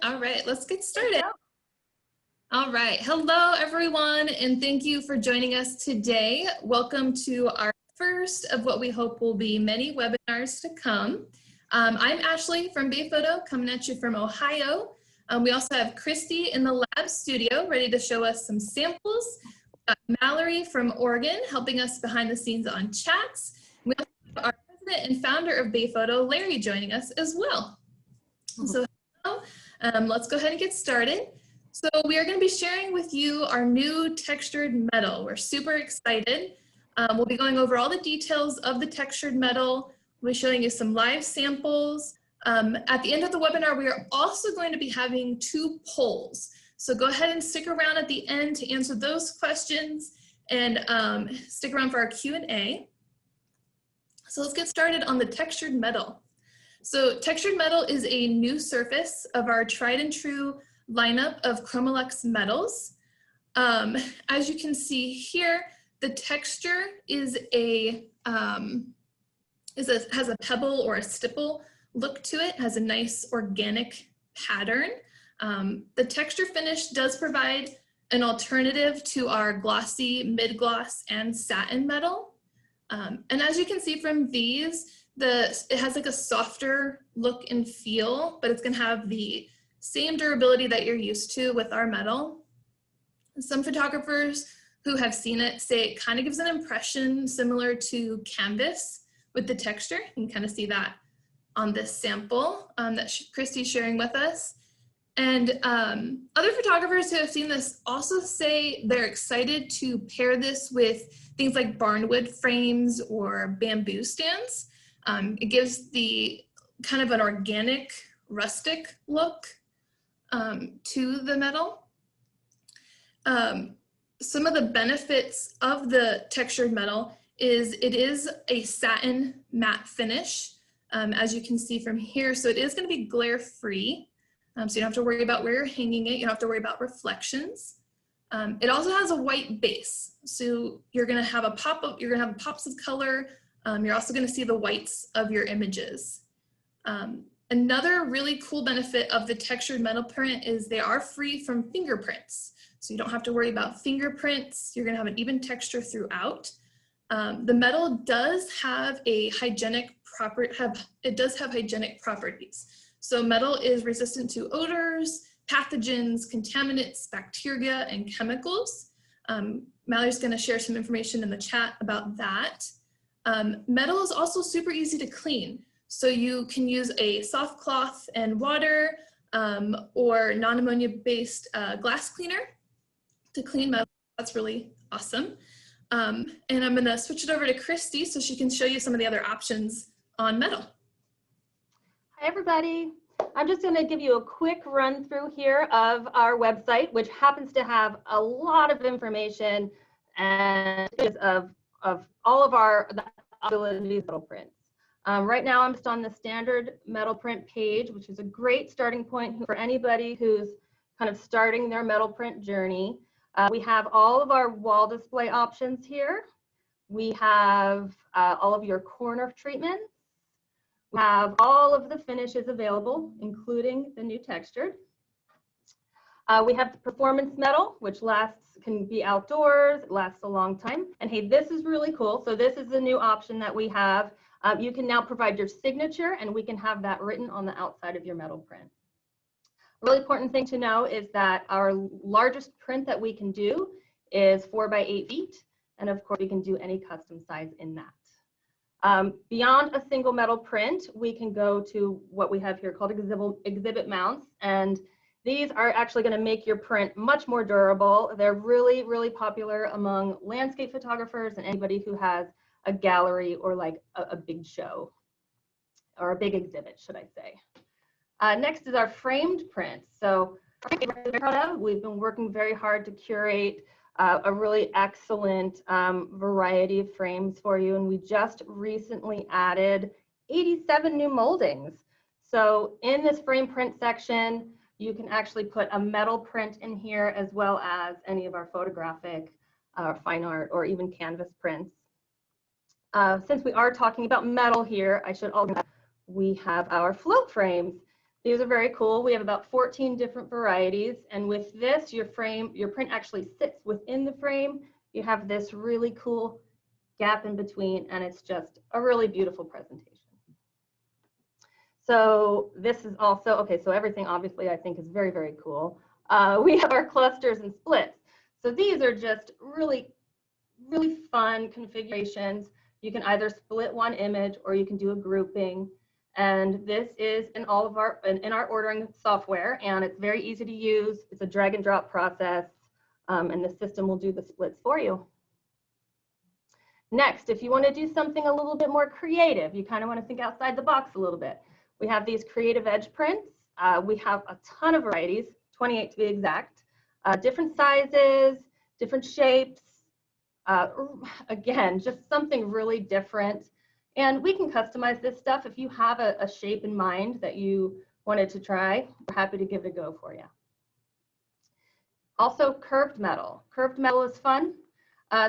All right, let's get started. All right, hello everyone, and thank you for joining us today. Welcome to our first of what we hope will be many webinars to come. I'm Ashley from Bayphoto, coming at you from Ohio. We also have Christy in the lab studio, ready to show us some samples. Mallory from Oregon, helping us behind the scenes on chats. We also have our president and founder of Bayphoto, Larry, joining us as well. So hello. Let's go ahead and get started. So we are going to be sharing with you our new textured metal. We're super excited. We'll be going over all the details of the textured metal. We'll be showing you some live samples. At the end of the webinar, we are also going to be having 2 polls. So go ahead and stick around at the end to answer those questions and stick around for our Q&A. So let's get started on the textured metal. So textured metal is a new surface of our tried and true lineup of Chromolux metals. As you can see here, the texture is has a pebble or a stipple look to it, has a nice organic pattern. The texture finish does provide an alternative to our glossy, mid-gloss, and satin metal. And as you can see from these, it has like a softer look and feel, but it's gonna have the same durability that you're used to with our metal. Some photographers who have seen it say it kind of gives an impression similar to canvas with the texture. You can kind of see that on this sample that Christy's sharing with us. And other photographers who have seen this also say they're excited to pair this with things like barnwood frames or bamboo stands. It gives the kind of an organic, rustic look to the metal. Some of the benefits of the textured metal is it is a satin matte finish, as you can see from here. So it is going to be glare free. So you don't have to worry about where you're hanging it. You don't have to worry about reflections. It also has a white base. So you're going to have a pop-up, you're going to have pops of color. You're also going to see the whites of your images. Another really cool benefit of the textured metal print is they are free from fingerprints. So you don't have to worry about fingerprints. You're going to have an even texture throughout. The metal does have a hygienic hygienic properties. So metal is resistant to odors, pathogens, contaminants, bacteria, and chemicals. Mallory's going to share some information in the chat about that. Metal is also super easy to clean. So you can use a soft cloth and water or non-ammonia based glass cleaner to clean metal. That's really awesome. And I'm going to switch it over to Christy so she can show you some of the other options on metal. Hi, everybody. I'm just going to give you a quick run through here of our website, which happens to have a lot of information and of all of our metal prints. Right now, I'm just on the standard metal print page, which is a great starting point for anybody who's kind of starting their metal print journey. We have all of our wall display options here. We have all of your corner treatments. We have all of the finishes available, including the new textured. We have the performance metal, which can be outdoors, it lasts a long time. And hey, this is really cool. So this is the new option that we have. You can now provide your signature and we can have that written on the outside of your metal print. A really important thing to know is that our largest print that we can do is 4 by 8 feet. And of course, we can do any custom size in that. Beyond a single metal print, we can go to what we have here called exhibit mounts. And these are actually going to make your print much more durable. They're really, really popular among landscape photographers and anybody who has a gallery or like a big show or a big exhibit, should I say. Next is our framed prints. So we've been working very hard to curate a really excellent variety of frames for you. And we just recently added 87 new moldings. So in this frame print section, you can actually put a metal print in here as well as any of our photographic, fine art, or even canvas prints. Since we are talking about metal here, I should also we have our float frames. These are very cool. We have about 14 different varieties. And with this, your print actually sits within the frame. You have this really cool gap in between, and it's just a really beautiful presentation. So this is also, okay, so everything obviously I think is very, very cool. We have our clusters and splits. So these are just really, really fun configurations. You can either split one image or you can do a grouping. And this is in all of our ordering software, and it's very easy to use. It's a drag and drop process, and the system will do the splits for you. Next, if you want to do something a little bit more creative, you kind of want to think outside the box a little bit. We have these creative edge prints. We have a ton of varieties, 28 to be exact, different sizes, different shapes. Again, just something really different. And we can customize this stuff. If you have a shape in mind that you wanted to try, we're happy to give it a go for you. Also, curved metal. Curved metal is fun.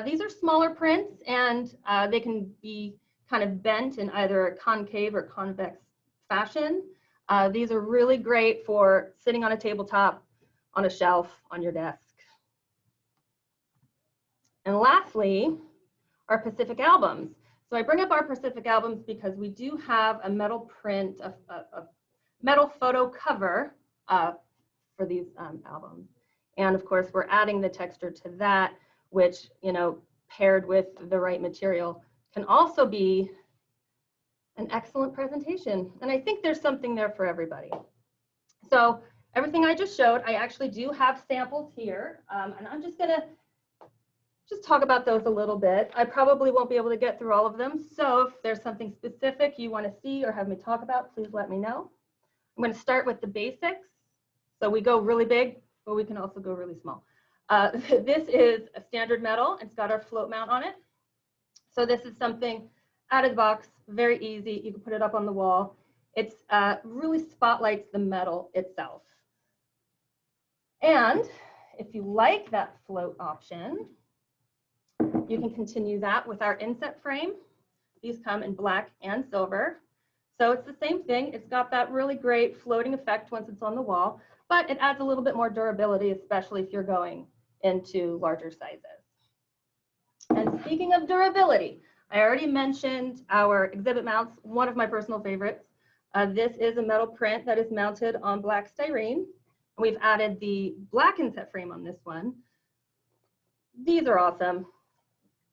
These are smaller prints, and they can be kind of bent in either a concave or convex fashion. These are really great for sitting on a tabletop, on a shelf, on your desk. And lastly, our Pacific albums. So I bring up our Pacific albums because we do have a metal print, a metal photo cover for these albums. And of course, we're adding the texture to that, which, you know, paired with the right material can also be an excellent presentation. And I think there's something there for everybody. So everything I just showed, I actually do have samples here, and I'm just gonna talk about those a little bit. I probably won't be able to get through all of them. So if there's something specific you want to see or have me talk about, please let me know. I'm going to start with the basics. So we go really big, but we can also go really small. This is a standard metal. It's got our float mount on it. So this is something out of the box, very easy. You can put it up on the wall. It's really spotlights the metal itself. And if you like that float option, you can continue that with our inset frame. These come in black and silver. So it's the same thing. It's got that really great floating effect once it's on the wall, but it adds a little bit more durability, especially if you're going into larger sizes. And speaking of durability, I already mentioned our exhibit mounts, one of my personal favorites. This is a metal print that is mounted on black styrene. We've added the black inset frame on this one. These are awesome.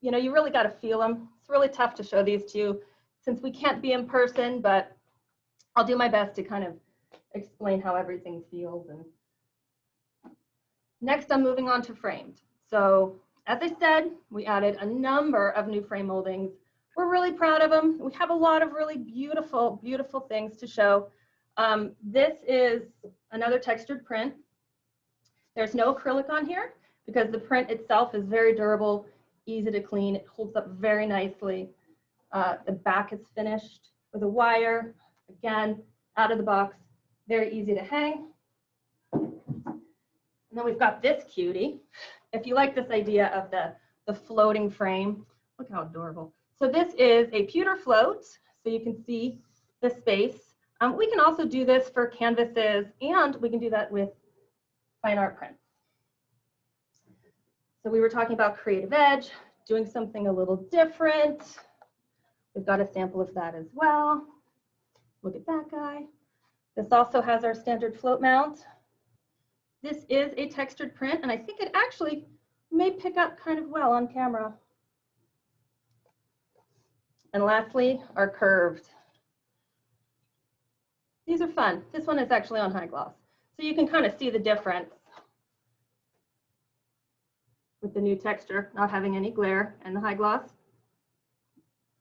You know, you really got to feel them. It's really tough to show these to you since we can't be in person, but I'll do my best to kind of explain how everything feels. And next, I'm moving on to framed. So as I said, we added a number of new frame moldings. We're really proud of them. We have a lot of really beautiful, beautiful things to show. This is another textured print. There's no acrylic on here because the print itself is very durable, easy to clean. It holds up very nicely. The back is finished with a wire. Again, out of the box, very easy to hang. And then we've got this cutie. If you like this idea of the floating frame, look how adorable. So this is a pewter float, so you can see the space. We can also do this for canvases, and we can do that with fine art prints. So we were talking about creative edge, doing something a little different. We've got a sample of that as well. Look at that guy. This also has our standard float mount. This is a textured print, and I think it actually may pick up kind of well on camera. And lastly, our curved. These are fun. This one is actually on high gloss. So you can kind of see the difference with the new texture, not having any glare, and the high gloss.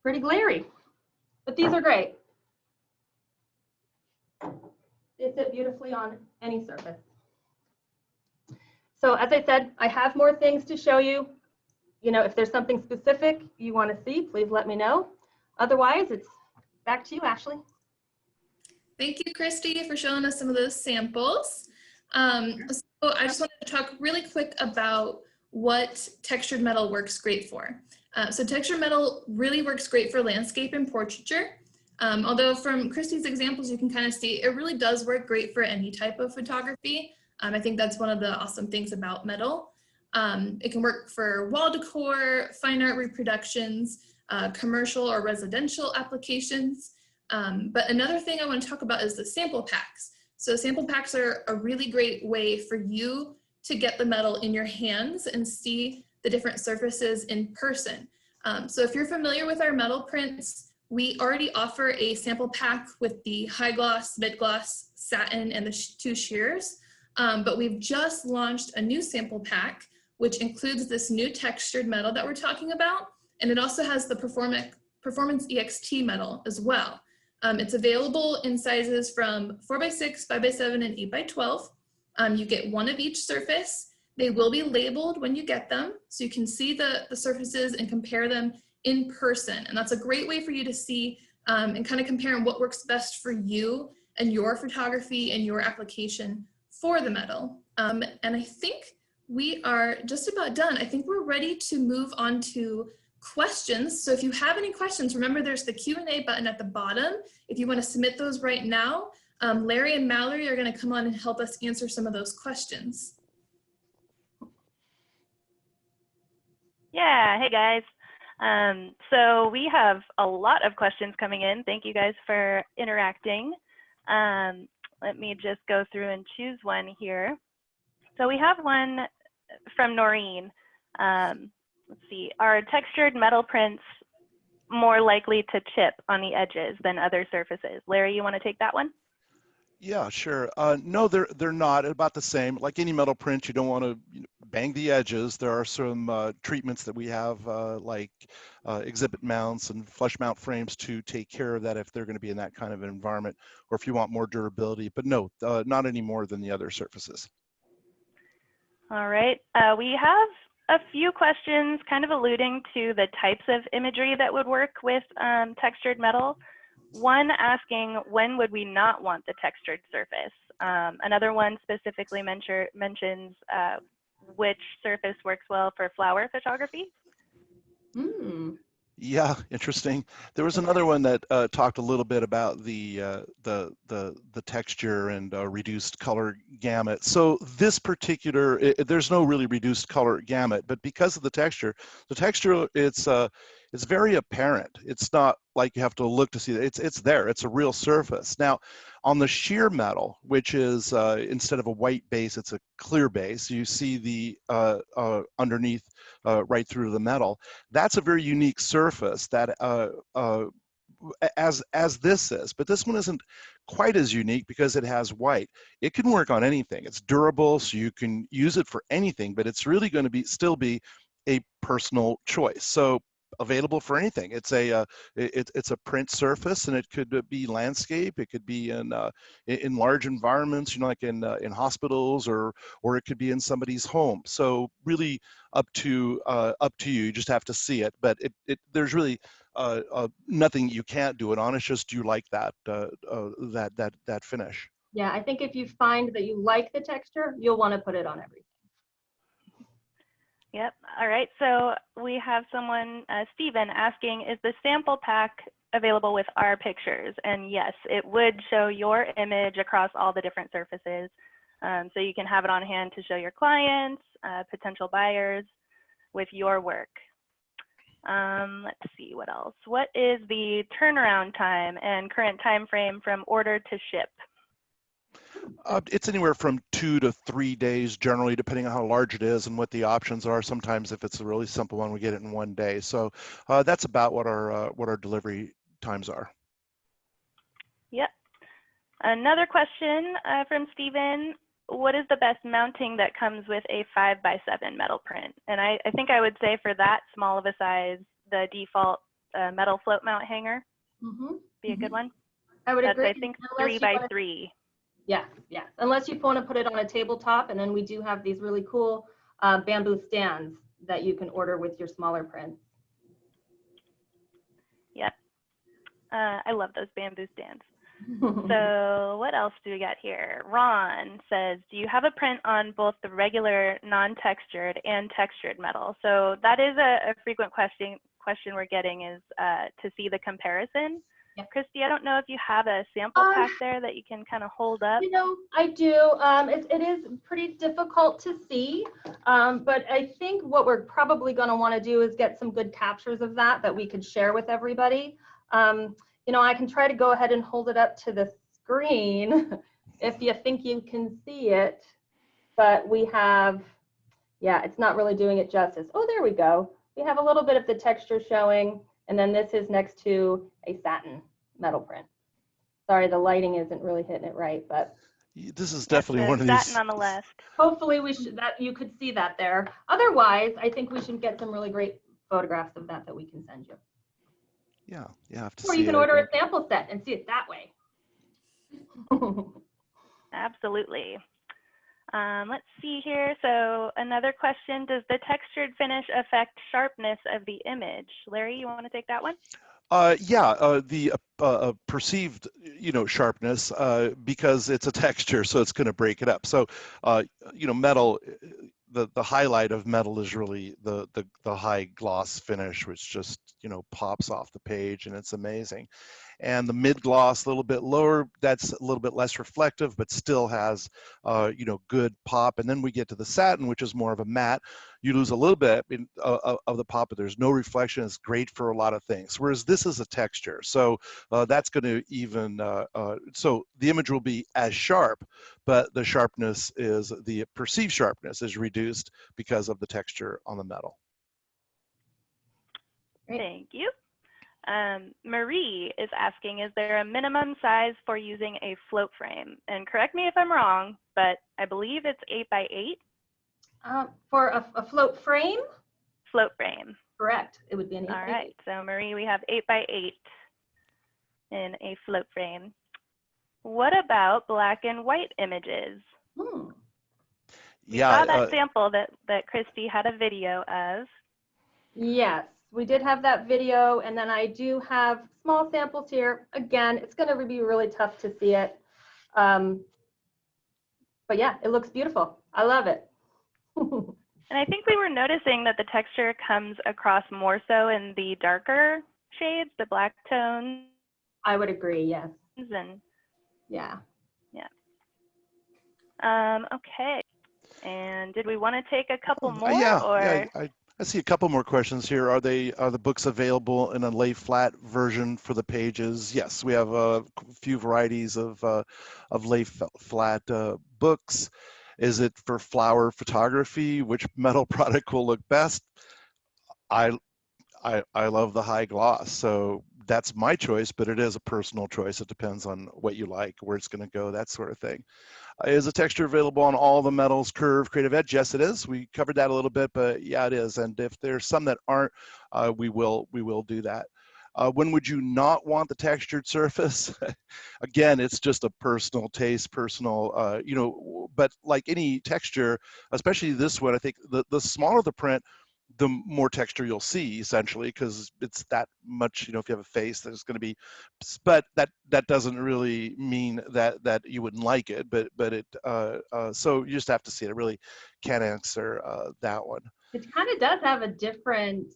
Pretty glary, but these are great. They sit beautifully on any surface. So as I said, I have more things to show you. You know, if there's something specific you want to see, please let me know. Otherwise, it's back to you, Ashley. Thank you, Christy, for showing us some of those samples. So I just wanted to talk really quick about what textured metal works great for. So textured metal really works great for landscape and portraiture. Although from Christy's examples, you can kind of see it really does work great for any type of photography. I think that's one of the awesome things about metal. It can work for wall decor, fine art reproductions, commercial or residential applications. But another thing I want to talk about is the sample packs. So sample packs are a really great way for you to get the metal in your hands and see the different surfaces in person. So if you're familiar with our metal prints, we already offer a sample pack with the high gloss, mid gloss, satin, and the two shears. But we've just launched a new sample pack, which includes this new textured metal that we're talking about. And it also has the Performance EXT metal as well. It's available in sizes from 4x6, 5x7, and 8x12. You get one of each surface. They will be labeled when you get them, so you can see the surfaces and compare them in person. And that's a great way for you to see and kind of compare what works best for you and your photography and your application for the metal. And I think we are just about done. I think we're ready to move on to questions. So if you have any questions, remember there's the Q&A button at the bottom. If you want to submit those right now, Larry and Mallory are going to come on and help us answer some of those questions. Yeah, hey guys. So we have a lot of questions coming in. Thank you guys for interacting. Let me just go through and choose one here. So we have one from Noreen. Let's see, are textured metal prints more likely to chip on the edges than other surfaces? Larry, you want to take that one? Yeah, sure. No, they're not about the same. Like any metal print, you don't want to bang the edges. There are some treatments that we have, like exhibit mounts and flush mount frames to take care of that if they're going to be in that kind of environment, or if you want more durability. But no, not any more than the other surfaces. All right. We have a few questions kind of alluding to the types of imagery that would work with textured metal. One asking, when would we not want the textured surface? Another one specifically mentions which surface works well for flower photography. Yeah, interesting. There was another one that talked a little bit about the texture and reduced color gamut. So this particular, there's no really reduced color gamut, but because of the texture, it's very apparent. It's not like you have to look to see it. It's there. It's a real surface. Now, on the sheer metal, which is instead of a white base, it's a clear base. You see the underneath right through the metal. That's a very unique surface that as this is, but this one isn't quite as unique because it has white. It can work on anything. It's durable, so you can use it for anything, but it's really going to still be a personal choice. So available for anything. It's a print surface, and it could be landscape. It could be in large environments, you know, like in hospitals, or it could be in somebody's home. So really up to you. You just have to see it. But there's really nothing you can't do it on. It's just, do you like that finish? Yeah, I think if you find that you like the texture, you'll want to put it on everything. Yep. All right. So we have someone, Stephen, asking, is the sample pack available with our pictures? And yes, it would show your image across all the different surfaces. So you can have it on hand to show your clients, potential buyers with your work. Let's see what else. What is the turnaround time and current time frame from order to ship? It's anywhere from 2 to 3 days generally, depending on how large it is and what the options are. Sometimes if it's a really simple one, we get it in 1 day. So that's about what our delivery times are. Yep. Another question from Stephen. What is the best mounting that comes with a 5x7 metal print? And I think I would say for that small of a size, the default metal float mount hanger be a good one. I would agree. I think 3x3. Yeah. Unless you want to put it on a tabletop, and then we do have these really cool bamboo stands that you can order with your smaller prints. Yep. I love those bamboo stands. So what else do we got here? Ron says, do you have a print on both the regular non-textured and textured metal? So that is a frequent question we're getting, is to see the comparison. Yeah. Christy, I don't know if you have a sample pack there that you can kind of hold up. You know, I do. It is pretty difficult to see, but I think what we're probably going to want to do is get some good captures of that we could share with everybody. You know, I can try to go ahead and hold it up to the screen if you think you can see it, but we have, yeah, it's not really doing it justice. Oh, there we go. We have a little bit of the texture showing, and then this is next to a satin metal print. Sorry, the lighting isn't really hitting it right, but this is definitely one of satin these. on the left. hopefully you could see that there. Otherwise, I think we should get some really great photographs of that we can send you. Yeah, you have to Or see you can it, order a sample set and see it that way. Absolutely. Let's see here. So another question, does the textured finish affect sharpness of the image? Larry, you want to take that one? The perceived, sharpness, because it's a texture, so it's going to break it up. So, metal, the highlight of metal is really the high gloss finish, which just, pops off the page, and it's amazing. And the mid gloss, a little bit lower, that's a little bit less reflective, but still has, good pop. And then we get to the satin, which is more of a matte. You lose a little bit of the pop, but there's no reflection. It's great for a lot of things. Whereas this is a texture, so that's going to even. So the image will be as sharp, but the sharpness is the perceived sharpness is reduced because of the texture on the metal. Thank you. Marie is asking, is there a minimum size for using a float frame? And correct me if I'm wrong, but I believe it's 8 by 8. For a float frame? Float frame. Correct. It would be an 8 by 8. All right. So Marie, we have 8 by 8 in a float frame. What about black and white images? Yeah. We saw that sample that Christy had a video of. Yes. We did have that video, and then I do have small samples here. Again, it's going to be really tough to see it. But yeah, it looks beautiful. I love it. And I think we were noticing that the texture comes across more so in the darker shades, the black tones. I would agree, yes. And yeah. Okay. And did we want to take a couple more? I see a couple more questions here. Are the books available in a lay flat version for the pages? Yes, we have a few varieties of lay flat books. Is it for flower photography? Which metal product will look best? I love the high gloss, so that's my choice, but it is a personal choice. It depends on what you like, where it's going to go, that sort of thing. Is the texture available on all the metals, curve, creative edge? Yes, it is. We covered that a little bit, but yeah, it is. And if there's some that aren't, we will do that. When would you not want the textured surface? Again, it's just a personal taste, personal, but like any texture, especially this one, I think the smaller the print, the more texture you'll see, essentially, because it's that much, if you have a face, there's going to be, but that doesn't really mean that you wouldn't like it, but it, so you just have to see it. I really can't answer that one. It kind of does have a different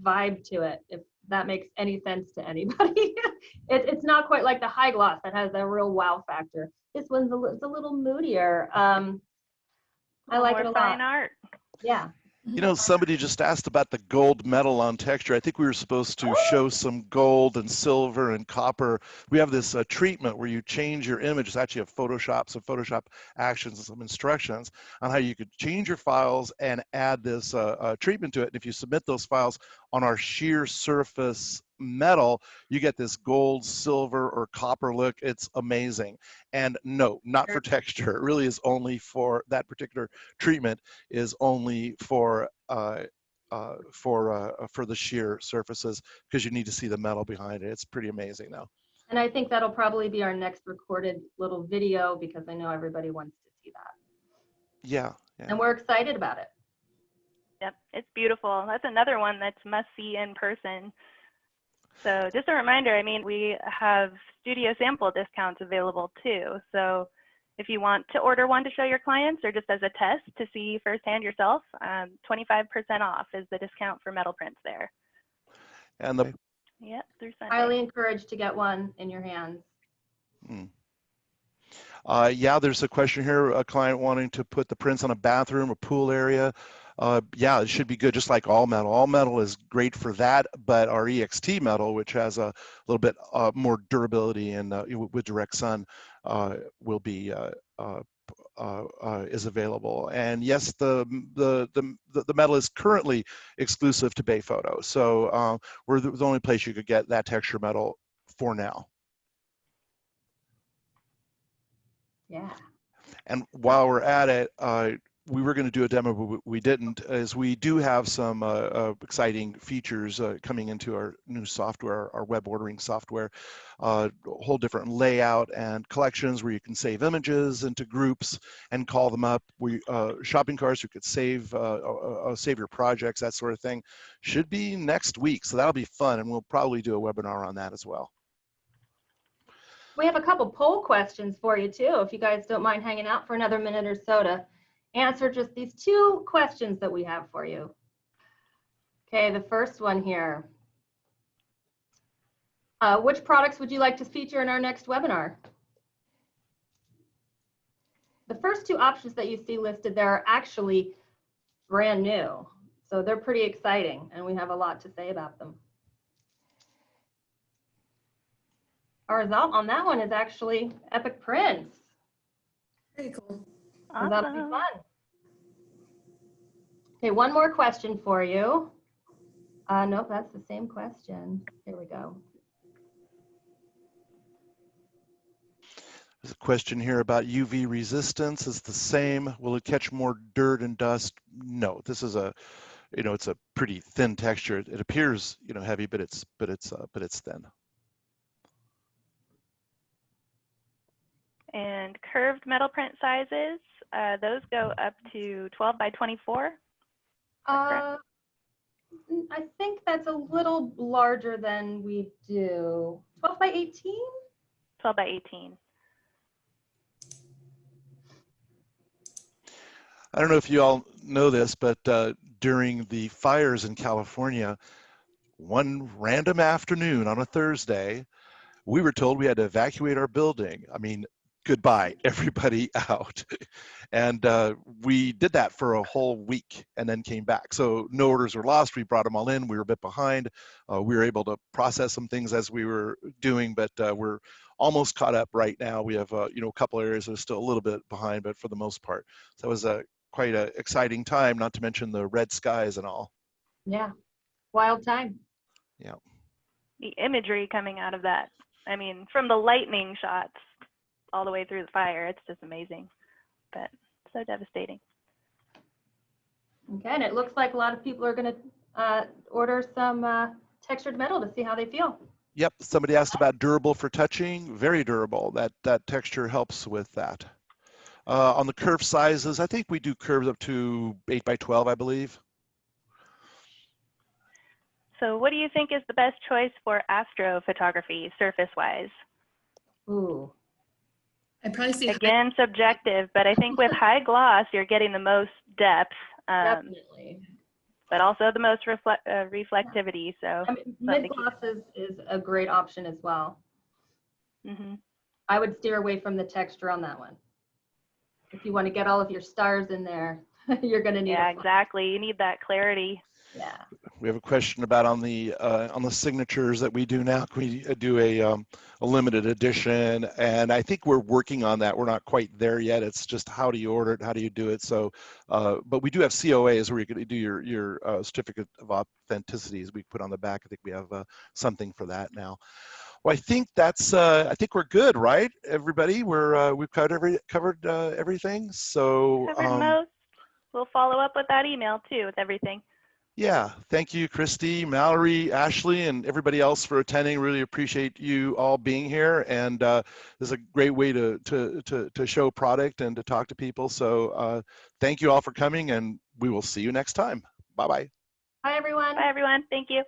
vibe to it, if that makes any sense to anybody. It's not quite like the high gloss that has a real wow factor. This one's a little moodier. I like it a lot. Fine art. Yeah. Somebody just asked about the gold metal on texture. I think we were supposed to show some gold and silver and copper. We have this treatment where you change your image. It's actually a Photoshop, some Photoshop actions and some instructions on how you could change your files and add this treatment to it. And if you submit those files on our sheer surface metal, you get this gold, silver, or copper look. It's amazing. And no, not for texture. It really is only for that particular treatment, is only for the sheer surfaces, because you need to see the metal behind it. It's pretty amazing though. And I think that'll probably be our next recorded little video, because I know everybody wants to see that. Yeah. And we're excited about it. Yep, it's beautiful. That's another one that's must see in person. So just a reminder, we have studio sample discounts available too. So if you want to order one to show your clients, or just as a test to see firsthand yourself, 25% off is the discount for metal prints there. And Yep, through Sunday. Highly encouraged to get one in your hands. Yeah, there's a question here, a client wanting to put the prints on a bathroom or pool area. Yeah, it should be good, just like all metal. All metal is great for that, but our EXT metal, which has a little bit more durability and with direct sun, will be is available. And yes, the metal is currently exclusive to Bay Photo, so we're the only place you could get that texture metal for now. Yeah. And while we're at it, we were going to do a demo, but we didn't, as we do have some exciting features coming into our new software, our web ordering software, a whole different layout and collections where you can save images into groups and call them up. Shopping carts, you could save your projects, that sort of thing. Should be next week, so that'll be fun, and we'll probably do a webinar on that as well. We have a couple poll questions for you too, if you guys don't mind hanging out for another minute or so to answer just these 2 questions that we have for you. Okay, the first one here. Which products would you like to feature in our next webinar? The first 2 options that you see listed there are actually brand new. So they're pretty exciting and we have a lot to say about them. Our result on that one is actually Epic Prints. Very cool. So that'll be fun. Okay, one more question for you. Nope, that's the same question. Here we go. There's a question here about UV resistance. Is the same? Will it catch more dirt and dust? No, this is a, it's a pretty thin texture. It appears, heavy, but it's thin. And curved metal print sizes, those go up to 12 by 24. I think that's a little larger than we do. 12 by 18? 12 by 18. I don't know if you all know this, but during the fires in California, one random afternoon on a Thursday, we were told we had to evacuate our building. I mean, goodbye, everybody out. And we did that for a whole week and then came back. So no orders were lost. We brought them all in. We were a bit behind. We were able to process some things as we were doing, but we're almost caught up right now. We have a couple areas that are still a little bit behind, but for the most part. So it was quite an exciting time, not to mention the red skies and all. Yeah, wild time. Yeah. The imagery coming out of that, I mean, from the lightning shots all the way through the fire, it's just amazing, but so devastating. Okay, and it looks like a lot of people are going to order some textured metal to see how they feel. Yep, somebody asked about durable for touching. Very durable. That texture helps with that. On the curve sizes, I think we do curves up to 8 by 12, I believe. So what do you think is the best choice for astrophotography, surface-wise? Ooh. I probably see Again, subjective, but I think with high gloss, you're getting the most depth, Definitely. but also the most reflectivity. So I mean, mid-gloss is a great option as well. Mm-hmm. I would steer away from the texture on that one. If you want to get all of your stars in there, you're going to need. Yeah, exactly. You need that clarity. Yeah. We have a question about on the signatures that we do now. Can we do a limited edition? And I think we're working on that. We're not quite there yet. It's just how do you order it? How do you do it? So, but we do have COAs where you can do your certificate of authenticities. We put on the back. I think we have something for that now. Well, I think that's. I think we're good, right? Everybody, we've covered everything. So Covered most. We'll follow up with that email too with everything. Yeah, thank you, Christy, Mallory, Ashley, and everybody else for attending. Really appreciate you all being here, and this is a great way to show product and to talk to people. So thank you all for coming, and we will see you next time. Bye-bye. Hi, everyone. Bye, everyone. Thank you.